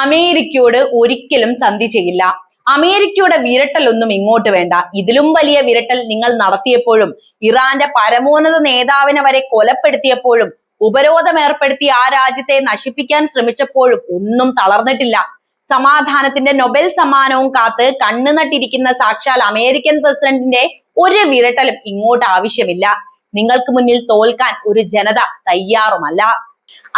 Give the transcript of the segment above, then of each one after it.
അമേരിക്കയോട് ഒരിക്കലും സന്ധി ചെയ്യില്ല. അമേരിക്കയുടെ വിരട്ടലൊന്നും ഇങ്ങോട്ട് വേണ്ട. ഇതിലും വലിയ വിരട്ടൽ നിങ്ങൾ നടത്തിയപ്പോഴും, ഇറാന്റെ പരമോന്നത നേതാവിനെ വരെ കൊലപ്പെടുത്തിയപ്പോഴും, ഉപരോധം ഏർപ്പെടുത്തി ആ രാജ്യത്തെ നശിപ്പിക്കാൻ ശ്രമിച്ചപ്പോഴും ഒന്നും തളർന്നിട്ടില്ല. സമാധാനത്തിന്റെ നൊബേൽ സമ്മാനവും കാത്ത് കണ്ണുനട്ടിരിക്കുന്ന സാക്ഷാൽ അമേരിക്കൻ പ്രസിഡന്റിന്റെ ഒരു വിരട്ടലും ഇങ്ങോട്ട് ആവശ്യമില്ല. നിങ്ങൾക്ക് മുന്നിൽ തോൽക്കാൻ ഒരു ജനത തയ്യാറുമല്ല.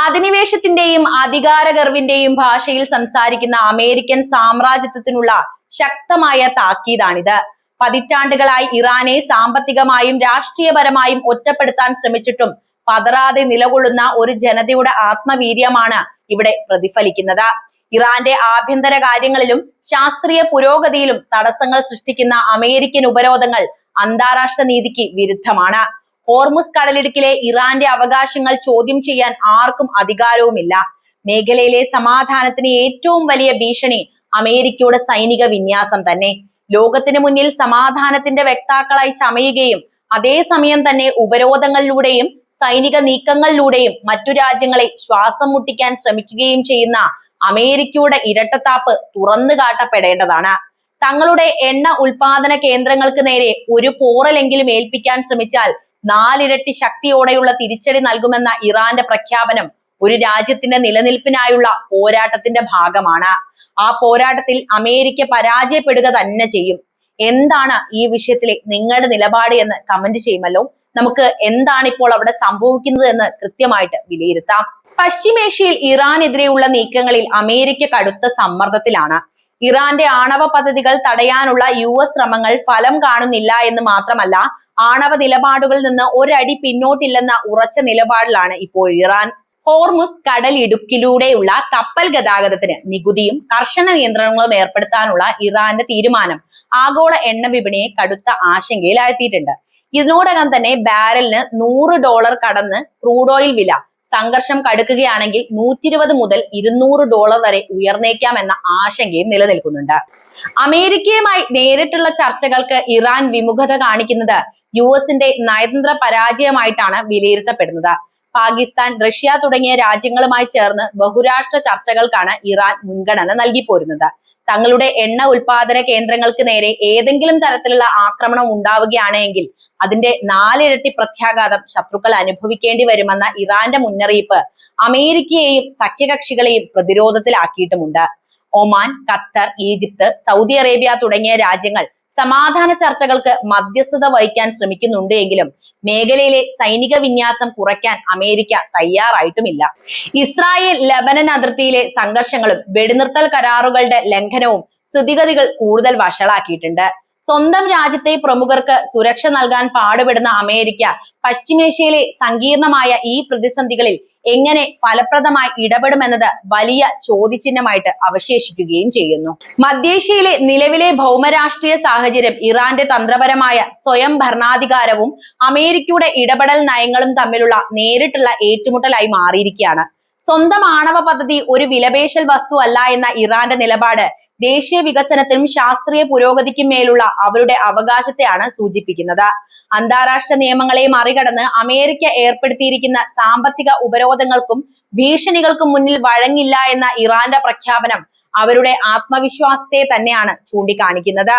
അധിനിവേശത്തിന്റെയും അധികാരഗർവിന്റെയും ഭാഷയിൽ സംസാരിക്കുന്ന അമേരിക്കൻ സാമ്രാജ്യത്വത്തിനുള്ള ശക്തമായ താക്കീതാണിത്. പതിറ്റാണ്ടുകളായി ഇറാനെ സാമ്പത്തികമായും രാഷ്ട്രീയപരമായും ഒറ്റപ്പെടുത്താൻ ശ്രമിച്ചിട്ടും പതറാതെ നിലകൊള്ളുന്ന ഒരു ജനതയുടെ ആത്മവീര്യമാണ് ഇവിടെ പ്രതിഫലിക്കുന്നത്. ഇറാന്റെ ആഭ്യന്തര കാര്യങ്ങളിലും ശാസ്ത്രീയ പുരോഗതിയിലും തടസ്സങ്ങൾ സൃഷ്ടിക്കുന്ന അമേരിക്കൻ ഉപരോധങ്ങൾ അന്താരാഷ്ട്ര നീതിക്ക് വിരുദ്ധമാണ്. ഹോർമുസ് കടലിടുക്കിലെ ഇറാന്റെ അവകാശങ്ങൾ ചോദ്യം ചെയ്യാൻ ആർക്കും അധികാരവുമില്ല. മേഖലയിലെ സമാധാനത്തിന് ഏറ്റവും വലിയ ഭീഷണി അമേരിക്കയുടെ സൈനിക വിന്യാസം തന്നെ. ലോകത്തിന് മുന്നിൽ സമാധാനത്തിന്റെ വക്താക്കളായി ചമയുകയും അതേസമയം തന്നെ ഉപരോധങ്ങളിലൂടെയും സൈനിക നീക്കങ്ങളിലൂടെയും മറ്റു രാജ്യങ്ങളെ ശ്വാസം മുട്ടിക്കാൻ ശ്രമിക്കുകയും ചെയ്യുന്ന അമേരിക്കയുടെ ഇരട്ടത്താപ്പ് തുറന്നു കാട്ടപ്പെടേണ്ടതാണ്. തങ്ങളുടെ എണ്ണ ഉൽപാദന കേന്ദ്രങ്ങൾക്ക് നേരെ ഒരു പോറലെങ്കിലും ഏൽപ്പിക്കാൻ ശ്രമിച്ചാൽ 4 ഇരട്ടി ശക്തിയോടെയുള്ള തിരിച്ചടി നൽകുമെന്ന ഇറാന്റെ പ്രഖ്യാപനം ഒരു രാജ്യത്തിന്റെ നിലനിൽപ്പിനായുള്ള പോരാട്ടത്തിന്റെ ഭാഗമാണ്. ആ പോരാട്ടത്തിൽ അമേരിക്ക പരാജയപ്പെടുക തന്നെ ചെയ്യും. എന്താണ് ഈ വിഷയത്തിലെ നിങ്ങളുടെ നിലപാട് എന്ന് കമന്റ് ചെയ്യുമല്ലോ. നമുക്ക് എന്താണ് ഇപ്പോൾ അവിടെ സംഭവിക്കുന്നത് എന്ന് കൃത്യമായിട്ട് വിലയിരുത്താം. പശ്ചിമേഷ്യയിൽ ഇറാനെതിരെയുള്ള നീക്കങ്ങളിൽ അമേരിക്ക കടുത്ത സമ്മർദ്ദത്തിലാണ്. ഇറാന്റെ ആണവ പദ്ധതികൾ തടയാനുള്ള US ശ്രമങ്ങൾ ഫലം കാണുന്നില്ല എന്ന് മാത്രമല്ല, ആണവ നിലപാടുകളിൽ നിന്ന് ഒരടി പിന്നോട്ടില്ലെന്ന ഉറച്ച നിലപാടിലാണ് ഇപ്പോൾ ഇറാൻ. ഹോർമുസ് കടലിടുക്കിലൂടെയുള്ള കപ്പൽ ഗതാഗതത്തിന് നികുതിയും കർശന നിയന്ത്രണങ്ങളും ഏർപ്പെടുത്താനുള്ള ഇറാന്റെ തീരുമാനം ആഗോള എണ്ണ വിപണിയെ കടുത്ത ആശങ്കയിലാഴ്ത്തിയിട്ടുണ്ട്. ഇതിനോടകം തന്നെ ബാരലിന് $100 കടന്ന് ക്രൂഡ് ഓയിൽ വില സംഘർഷം കടുക്കുകയാണെങ്കിൽ $120 മുതൽ $200 വരെ ഉയർന്നേക്കാം എന്ന ആശങ്കയും നിലനിൽക്കുന്നുണ്ട്. അമേരിക്കയുമായി നേരിട്ടുള്ള ചർച്ചകൾക്ക് ഇറാൻ വിമുഖത കാണിക്കുന്നത് US-ന്റെ നയതന്ത്ര പരാജയമായിട്ടാണ് വിലയിരുത്തപ്പെടുന്നത്. പാകിസ്ഥാൻ, റഷ്യ തുടങ്ങിയ രാജ്യങ്ങളുമായി ചേർന്ന് ബഹുരാഷ്ട്ര ചർച്ചകൾക്കാണ് ഇറാൻ മുൻഗണന നൽകി പോരുന്നത്. തങ്ങളുടെ എണ്ണ ഉൽപാദന കേന്ദ്രങ്ങൾക്ക് നേരെ ഏതെങ്കിലും തരത്തിലുള്ള ആക്രമണം ഉണ്ടാവുകയാണെങ്കിൽ അതിന്റെ 4 ഇരട്ടി പ്രത്യാഘാതം ശത്രുക്കൾ അനുഭവിക്കേണ്ടി വരുമെന്ന ഇറാന്റെ മുന്നറിയിപ്പ് അമേരിക്കയെയും സഖ്യകക്ഷികളെയും പ്രതിരോധത്തിലാക്കിയിട്ടുമുണ്ട്. Oman, Qatar, Egypt, Saudi Arabia തുടങ്ങിയ രാജ്യങ്ങൾ സമാധാന ചർച്ചകൾക്ക് മധ്യസ്ഥത വഹിക്കാൻ ശ്രമിക്കുന്നുണ്ട് എങ്കിലും മേഖലയിലെ സൈനിക വിന്യാസം കുറയ്ക്കാൻ അമേരിക്ക തയ്യാറായിട്ടുമില്ല. ഇസ്രായേൽ ലബനൻ അതിർത്തിയിലെ സംഘർഷങ്ങളും വെടിനിർത്തൽ കരാറുകളുടെ ലംഘനവും സ്ഥിതിഗതികൾ കൂടുതൽ വഷളാക്കിയിട്ടുണ്ട്. സ്വന്തം രാജ്യത്തെ പ്രമുഖർക്ക് സുരക്ഷ നൽകാൻ പാടുപെടുന്ന അമേരിക്ക പശ്ചിമേഷ്യയിലെ സങ്കീർണമായ ഈ പ്രതിസന്ധികളിൽ എങ്ങനെ ഫലപ്രദമായി ഇടപെടുമെന്നത് വലിയ ചോദ്യചിഹ്നമായിട്ട് അവശേഷിക്കുകയും ചെയ്യുന്നു. മധ്യേഷ്യയിലെ നിലവിലെ ഭൗമരാഷ്ട്രീയ സാഹചര്യം ഇറാന്റെ തന്ത്രപരമായ സ്വയം ഭരണാധികാരവും അമേരിക്കയുടെ ഇടപെടൽ നയങ്ങളും തമ്മിലുള്ള നേരിട്ടുള്ള ഏറ്റുമുട്ടലായി മാറിയിരിക്കുകയാണ്. സ്വന്തം ആണവ പദ്ധതി ഒരു വിലപേശൽ വസ്തു അല്ല എന്ന ഇറാന്റെ നിലപാട് ദേശീയ വികസനത്തിനും ശാസ്ത്രീയ പുരോഗതിക്കും മേലുള്ള അവരുടെ അവകാശത്തെയാണ് സൂചിപ്പിക്കുന്നത്. അന്താരാഷ്ട്ര നിയമങ്ങളെ മറികടന്ന് അമേരിക്ക ഏർപ്പെടുത്തിയിരിക്കുന്ന സാമ്പത്തിക ഉപരോധങ്ങൾക്കും ഭീഷണികൾക്കും മുന്നിൽ വഴങ്ങില്ല എന്ന ഇറാന്റെ പ്രഖ്യാപനം അവരുടെ ആത്മവിശ്വാസത്തെ തന്നെയാണ് ചൂണ്ടിക്കാണിക്കുന്നത്.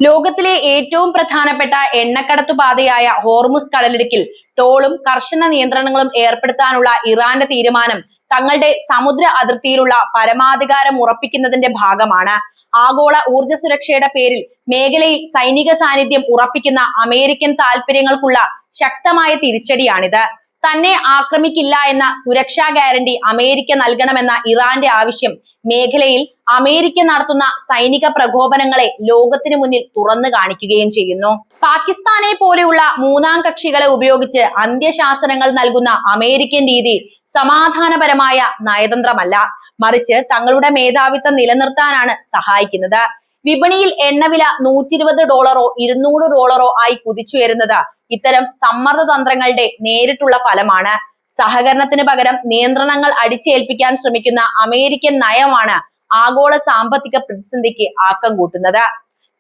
ലോകത്തിലെ ഏറ്റവും പ്രധാനപ്പെട്ട എണ്ണക്കടത്തു പാതയായ ഹോർമുസ് കടലിടുക്കിൽ ടോളും കർശന നിയന്ത്രണങ്ങളും ഏർപ്പെടുത്താനുള്ള ഇറാന്റെ തീരുമാനം തങ്ങളുടെ സമുദ്ര അതിർത്തിയിലുള്ള പരമാധികാരം ഉറപ്പിക്കുന്നതിന്റെ ഭാഗമാണ്. ആഗോള ഊർജ സുരക്ഷയുടെ പേരിൽ മേഖലയിൽ സൈനിക സാന്നിധ്യം ഉറപ്പിക്കുന്ന അമേരിക്കൻ താൽപര്യങ്ങൾക്കുള്ള ശക്തമായ തിരിച്ചടിയാണിത്. തന്നെ ആക്രമിക്കില്ല എന്ന സുരക്ഷാ ഗ്യാരണ്ടി അമേരിക്ക നൽകണമെന്ന ഇറാന്റെ ആവശ്യം മേഖലയിൽ അമേരിക്ക നടത്തുന്ന സൈനിക പ്രകോപനങ്ങളെ ലോകത്തിനു മുന്നിൽ തുറന്നു കാണിക്കുകയും ചെയ്യുന്നു. പാകിസ്ഥാനെ പോലെയുള്ള മൂന്നാം കക്ഷികളെ ഉപയോഗിച്ച് അന്ത്യശാസനങ്ങൾ നൽകുന്ന അമേരിക്കൻ രീതി സമാധാനപരമായ നയതന്ത്രമല്ല, മറിച്ച് തങ്ങളുടെ മേധാവിത്വം നിലനിർത്താനാണ് സഹായിക്കുന്നത്. വിപണിയിൽ എണ്ണവില $120 $200 ആയി കുതിച്ചുയരുന്നത് ഇത്തരം സമ്മർദ്ദ തന്ത്രങ്ങളുടെ നേരിട്ടുള്ള ഫലമാണ്. സഹകരണത്തിന് പകരം നിയന്ത്രണങ്ങൾ അടിച്ചേൽപ്പിക്കാൻ ശ്രമിക്കുന്ന അമേരിക്കൻ നയമാണ് ആഗോള സാമ്പത്തിക പ്രതിസന്ധിക്ക് ആക്കം കൂട്ടുന്നത്.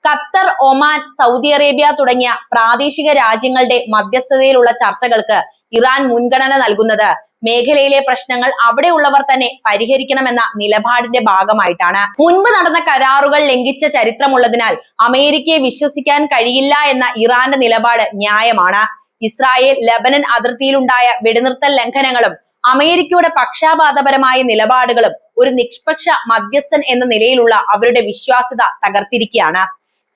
ഖത്തർ, ഒമാൻ, സൗദി അറേബ്യ തുടങ്ങിയ പ്രാദേശിക രാജ്യങ്ങളുടെ മധ്യസ്ഥതയിലുള്ള ചർച്ചകൾക്ക് ഇറാൻ മുൻഗണന നൽകുന്നത് മേഖലയിലെ പ്രശ്നങ്ങൾ അവിടെയുള്ളവർ തന്നെ പരിഹരിക്കണമെന്ന നിലപാടിന്റെ ഭാഗമായിട്ടാണ്. മുൻപ് നടന്ന കരാറുകൾ ലംഘിച്ച ചരിത്രമുള്ളതിനാൽ അമേരിക്കയെ വിശ്വസിക്കാൻ കഴിയില്ല എന്ന ഇറാന്റെ നിലപാട് ന്യായമാണ്. ഇസ്രായേൽ ലബനൻ അതിർത്തിയിലുണ്ടായ വെടിനിർത്തൽ ലംഘനങ്ങളും അമേരിക്കയുടെ പക്ഷാപാതപരമായ നിലപാടുകളും ഒരു നിഷ്പക്ഷ മധ്യസ്ഥൻ എന്ന നിലയിലുള്ള അവരുടെ വിശ്വാസ്യത തകർത്തിരിക്കുകയാണ്.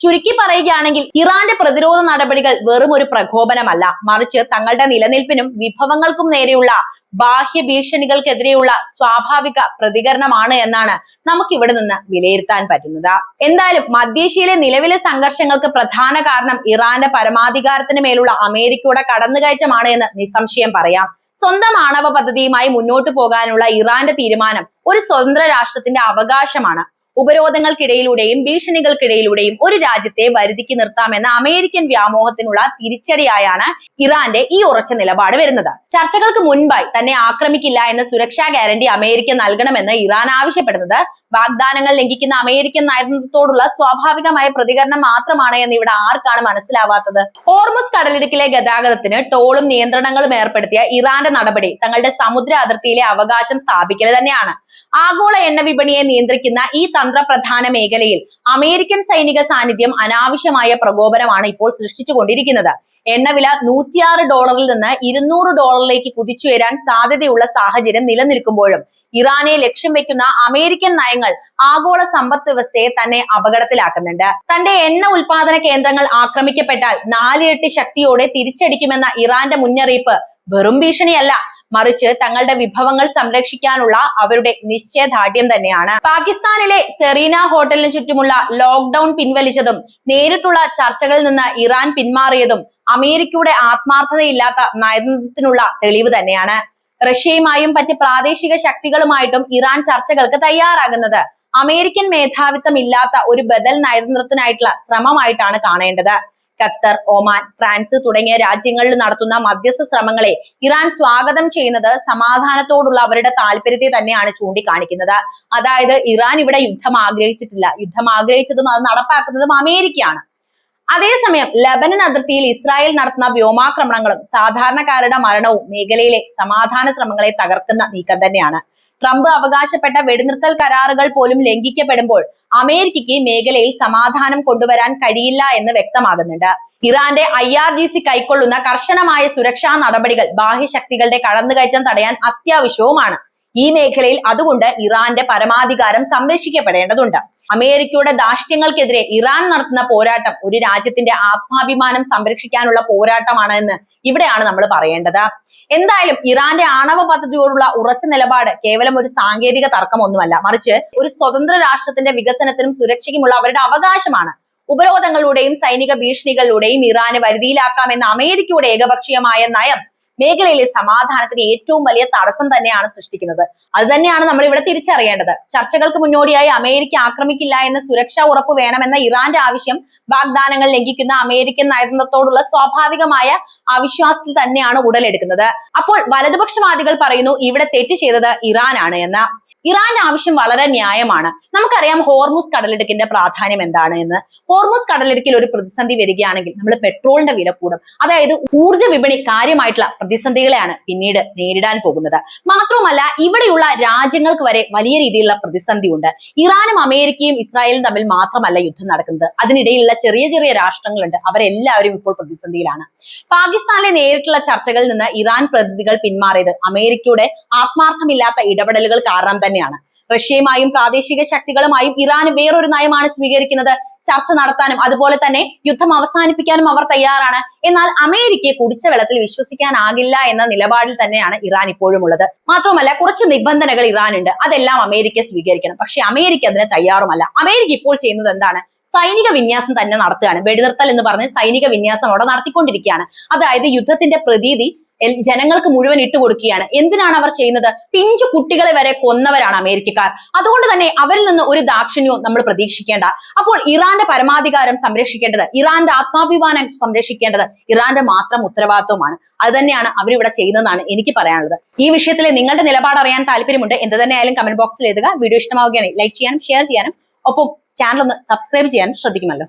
ചുരുക്കി പറയുകയാണെങ്കിൽ ഇറാന്റെ പ്രതിരോധ നടപടികൾ വെറും ഒരു പ്രകോപനമല്ല, മറിച്ച് തങ്ങളുടെ നിലനിൽപ്പിനും വിഭവങ്ങൾക്കും നേരെയുള്ള ബാഹ്യ ഭീഷണികൾക്കെതിരെയുള്ള സ്വാഭാവിക പ്രതികരണമാണ് എന്നാണ് നമുക്ക് ഇവിടെ നിന്ന് വിലയിരുത്താൻ പറ്റുന്നത്. എന്തായാലും മധ്യേഷ്യയിലെ നിലവിലെ സംഘർഷങ്ങൾക്ക് പ്രധാന കാരണം ഇറാന്റെ പരമാധികാരത്തിന് മേലുള്ള അമേരിക്കയുടെ കടന്നുകയറ്റമാണ് എന്ന് നിസ്സംശയം പറയാം. സ്വന്തം ആണവ പദ്ധതിയുമായി മുന്നോട്ട് പോകാനുള്ള ഇറാന്റെ തീരുമാനം ഒരു സ്വതന്ത്ര രാഷ്ട്രത്തിന്റെ അവകാശമാണ്. ഉപരോധങ്ങൾക്കിടയിലൂടെയും ഭീഷണികൾക്കിടയിലൂടെയും ഒരു രാജ്യത്തെ വരുതിക്ക് നിർത്താമെന്ന അമേരിക്കൻ വ്യാമോഹത്തിനുള്ള തിരിച്ചടിയായാണ് ഇറാന്റെ ഈ ഉറച്ച നിലപാട് വരുന്നത്. ചർച്ചകൾക്ക് മുൻപായി തന്നെ ആക്രമിക്കില്ല എന്ന സുരക്ഷാ ഗ്യാരണ്ടി അമേരിക്ക നൽകണമെന്ന് ഇറാൻ ആവശ്യപ്പെടുന്നത് വാഗ്ദാനങ്ങൾ ലംഘിക്കുന്ന അമേരിക്കൻ നയതന്ത്രത്തോടുള്ള സ്വാഭാവികമായ പ്രതികരണം മാത്രമാണ് എന്ന് ഇവിടെ ആർക്കാണ് മനസ്സിലാവാത്തത്? ഹോർമുസ് കടലിടുക്കിലെ ഗതാഗതത്തിന് ടോളും നിയന്ത്രണങ്ങളും ഏർപ്പെടുത്തിയ ഇറാന്റെ നടപടി തങ്ങളുടെ സമുദ്ര അതിർത്തിയിലെ അവകാശം സ്ഥാപിക്കൽ തന്നെയാണ്. ആഗോള എണ്ണ വിപണിയെ നിയന്ത്രിക്കുന്ന ഈ തന്ത്രപ്രധാന മേഖലയിൽ അമേരിക്കൻ സൈനിക സാന്നിധ്യം അനാവശ്യമായ പ്രകോപനമാണ് ഇപ്പോൾ സൃഷ്ടിച്ചുകൊണ്ടിരിക്കുന്നത്. എണ്ണവില $106 നിന്ന് $200 കുതിച്ചുയരാൻ സാധ്യതയുള്ള സാഹചര്യം നിലനിൽക്കുമ്പോഴും ഇറാനെ ലക്ഷ്യം വെക്കുന്ന അമേരിക്കൻ നയങ്ങൾ ആഗോള സമ്പദ് വ്യവസ്ഥയെ തന്നെ അപകടത്തിലാക്കുന്നുണ്ട്. തന്റെ എണ്ണ ഉൽപാദന കേന്ദ്രങ്ങൾ ആക്രമിക്കപ്പെട്ടാൽ 4 ഇരട്ടി ശക്തിയോടെ തിരിച്ചടിക്കുമെന്ന ഇറാന്റെ മുന്നറിയിപ്പ് വെറും ഭീഷണിയല്ല, മറിച്ച് തങ്ങളുടെ വിഭവങ്ങൾ സംരക്ഷിക്കാനുള്ള അവരുടെ നിശ്ചയദാർഢ്യം തന്നെയാണ്. പാകിസ്ഥാനിലെ സെറീന ഹോട്ടലിന് ചുറ്റുമുള്ള ലോക്ക്ഡൌൺ പിൻവലിച്ചതും നേരിട്ടുള്ള ചർച്ചകളിൽ നിന്ന് ഇറാൻ പിന്മാറിയതും അമേരിക്കയുടെ ആത്മാർത്ഥതയില്ലാത്ത നയതന്ത്രത്തിനുള്ള തെളിവ് തന്നെയാണ്. റഷ്യയുമായും മറ്റ് പ്രാദേശിക ശക്തികളുമായിട്ടും ഇറാൻ ചർച്ചകൾക്ക് തയ്യാറാകുന്നത് അമേരിക്കൻ മേധാവിത്വം ഇല്ലാത്ത ഒരു ബദൽ നയതന്ത്രത്തിനായിട്ടുള്ള ശ്രമമായിട്ടാണ് കാണേണ്ടത്. ഖത്തർ, ഒമാൻ, ഫ്രാൻസ് തുടങ്ങിയ രാജ്യങ്ങളിൽ നടത്തുന്ന മധ്യസ്ഥ ശ്രമങ്ങളെ ഇറാൻ സ്വാഗതം ചെയ്യുന്നത് സമാധാനത്തോടുള്ള അവരുടെ താല്പര്യത്തെ തന്നെയാണ് ചൂണ്ടിക്കാണിക്കുന്നത്. അതായത് ഇറാൻ ഇവിടെ യുദ്ധം ആഗ്രഹിച്ചിട്ടില്ല, യുദ്ധം ആഗ്രഹിച്ചതും അത് നടപ്പാക്കുന്നതും അമേരിക്കയാണ്. അതേസമയം ലബനൻ അതിർത്തിയിൽ ഇസ്രായേൽ നടത്തുന്ന വ്യോമാക്രമണങ്ങളും സാധാരണക്കാരുടെ മരണവും മേഖലയിലെ സമാധാന ശ്രമങ്ങളെ തകർക്കുന്ന നീക്കം തന്നെയാണ്. ട്രംപ് അവകാശപ്പെട്ട വെടിനിർത്തൽ കരാറുകൾ പോലും ലംഘിക്കപ്പെടുമ്പോൾ അമേരിക്കയ്ക്ക് മേഖലയിൽ സമാധാനം കൊണ്ടുവരാൻ കഴിയില്ല എന്ന് വ്യക്തമാകുന്നുണ്ട്. ഇറാന്റെ IRGC കൈക്കൊള്ളുന്ന കർശനമായ സുരക്ഷാ നടപടികൾ ബാഹ്യശക്തികളുടെ കടന്നുകയറ്റം തടയാൻ അത്യാവശ്യവുമാണ്. ഈ മേഖലയിൽ അതുകൊണ്ട് ഇറാന്റെ പരമാധികാരം സംരക്ഷിക്കപ്പെടേണ്ടതുണ്ട്. അമേരിക്കയുടെ ധാർഷ്ട്യങ്ങൾക്കെതിരെ ഇറാൻ നടത്തുന്ന പോരാട്ടം ഒരു രാജ്യത്തിന്റെ ആത്മാഭിമാനം സംരക്ഷിക്കാനുള്ള പോരാട്ടമാണ് എന്ന് ഇവിടെയാണ് നമ്മൾ പറയേണ്ടത്. എന്തായാലും ഇറാന്റെ ആണവ പദ്ധതിയോടുള്ള ഉറച്ച നിലപാട് കേവലം ഒരു സാങ്കേതിക തർക്കമൊന്നുമല്ല, മറിച്ച് ഒരു സ്വതന്ത്ര രാഷ്ട്രത്തിന്റെ വികസനത്തിനും സുരക്ഷയ്ക്കുമുള്ള അവരുടെ അവകാശമാണ്. ഉപരോധങ്ങളുടെയും സൈനിക ഭീഷണികളിലൂടെയും ഇറാനെ വരുതിയിലാക്കാമെന്ന അമേരിക്കയുടെ ഏകപക്ഷീയമായ നയം മേഖലയിലെ സമാധാനത്തിന് ഏറ്റവും വലിയ തടസ്സം തന്നെയാണ് സൃഷ്ടിക്കുന്നത്. അത് തന്നെയാണ് നമ്മൾ ഇവിടെ തിരിച്ചറിയേണ്ടത്. ചർച്ചകൾക്ക് മുന്നോടിയായി അമേരിക്ക ആക്രമിക്കില്ല എന്ന സുരക്ഷാ ഉറപ്പ് വേണമെന്ന ഇറാന്റെ ആവശ്യം വാഗ്ദാനങ്ങൾ ലംഘിക്കുന്ന അമേരിക്കൻ നയതന്ത്രത്തോടുള്ള സ്വാഭാവികമായ അവിശ്വാസത്തിൽ തന്നെയാണ് ഉടലെടുക്കുന്നത്. അപ്പോൾ വലതുപക്ഷവാദികൾ പറയുന്നു ഇവിടെ തെറ്റ് ചെയ്തത് ഇറാനാണ് എന്ന്. ഇറാന്റെ ആവശ്യം വളരെ ന്യായമാണ്. നമുക്കറിയാം ഹോർമുസ് കടലിടുക്കിന്റെ പ്രാധാന്യം എന്താണ് എന്ന്. ഹോർമുസ് കടലിടുക്കിൽ ഒരു പ്രതിസന്ധി വരികയാണെങ്കിൽ നമ്മൾ പെട്രോളിന്റെ വില കൂടും. അതായത് ഊർജ്ജ വിപണി കാര്യമായിട്ടുള്ള പ്രതിസന്ധികളെയാണ് പിന്നീട് നേരിടാൻ പോകുന്നത്. മാത്രവുമല്ല ഇവിടെയുള്ള രാജ്യങ്ങൾക്ക് വരെ വലിയ രീതിയിലുള്ള പ്രതിസന്ധി ഉണ്ട്. ഇറാനും അമേരിക്കയും ഇസ്രായേലും തമ്മിൽ മാത്രമല്ല യുദ്ധം നടക്കുന്നത്, അതിനിടയിലുള്ള ചെറിയ ചെറിയ രാഷ്ട്രങ്ങളുണ്ട്, അവരെല്ലാവരും ഇപ്പോൾ പ്രതിസന്ധിയിലാണ്. പാകിസ്ഥാനിലെ നേരിട്ടുള്ള ചർച്ചകളിൽ നിന്ന് ഇറാൻ പ്രതിനിധികൾ പിന്മാറിയത് അമേരിക്കയുടെ ആത്മാർത്ഥമില്ലാത്ത ഇടപെടലുകൾ കാരണം തന്നെയാണ്. റഷ്യയുമായും പ്രാദേശിക ശക്തികളുമായും ഇറാൻ വേറൊരു നയമാണ് സ്വീകരിക്കുന്നത്. ചർച്ച നടത്താനും അതുപോലെ തന്നെ യുദ്ധം അവസാനിപ്പിക്കാനും അവർ തയ്യാറാണ്. എന്നാൽ അമേരിക്കയെ കുടിച്ച വെള്ളത്തിൽ വിശ്വസിക്കാനാകില്ല എന്ന നിലപാടിൽ തന്നെയാണ് ഇറാൻ ഇപ്പോഴും ഉള്ളത്. മാത്രമല്ല കുറച്ച് നിബന്ധനകൾ ഇറാനുണ്ട്, അതെല്ലാം അമേരിക്ക സ്വീകരിക്കണം. പക്ഷെ അമേരിക്ക അതിന് തയ്യാറുമല്ല. അമേരിക്ക ഇപ്പോൾ ചെയ്യുന്നത് എന്താണ്? സൈനിക വിന്യാസം തന്നെ നടത്തുകയാണ്. വെടിനിർത്തൽ എന്ന് പറഞ്ഞ് സൈനിക വിന്യാസം അവിടെ നടത്തിക്കൊണ്ടിരിക്കുകയാണ്. അതായത് യുദ്ധത്തിന്റെ പ്രതീതി ജനങ്ങൾക്ക് മുഴുവൻ ഇട്ടുകൊടുക്കുകയാണ്. എന്തിനാണ് അവർ ചെയ്യുന്നത്? പിഞ്ചു കുട്ടികളെ വരെ കൊന്നവരാണ് അമേരിക്കക്കാർ. അതുകൊണ്ട് തന്നെ അവരിൽ നിന്ന് ഒരു ദാക്ഷിണ്യവും നമ്മൾ പ്രതീക്ഷിക്കേണ്ട. അപ്പോൾ ഇറാന്റെ പരമാധികാരം സംരക്ഷിക്കേണ്ടത്, ഇറാന്റെ ആത്മാഭിമാനം സംരക്ഷിക്കേണ്ടത് ഇറാന്റെ മാത്രം ഉത്തരവാദിത്വമാണ്. അത് തന്നെയാണ് അവരിവിടെ ചെയ്യുന്നതെന്നാണ് എനിക്ക് പറയാനുള്ളത്. ഈ വിഷയത്തിൽ നിങ്ങളുടെ നിലപാട് അറിയാൻ താല്പര്യമുണ്ട്. എന്ത് തന്നെയായാലും കമന്റ് ബോക്സിൽ എഴുതുക. വീഡിയോ ഇഷ്ടമാവുകയാണെങ്കിൽ ലൈക്ക് ചെയ്യാനും ഷെയർ ചെയ്യാനും ഒപ്പം ചാനൽ ഒന്ന് സബ്സ്ക്രൈബ് ചെയ്യാനും ശ്രദ്ധിക്കുമല്ലോ.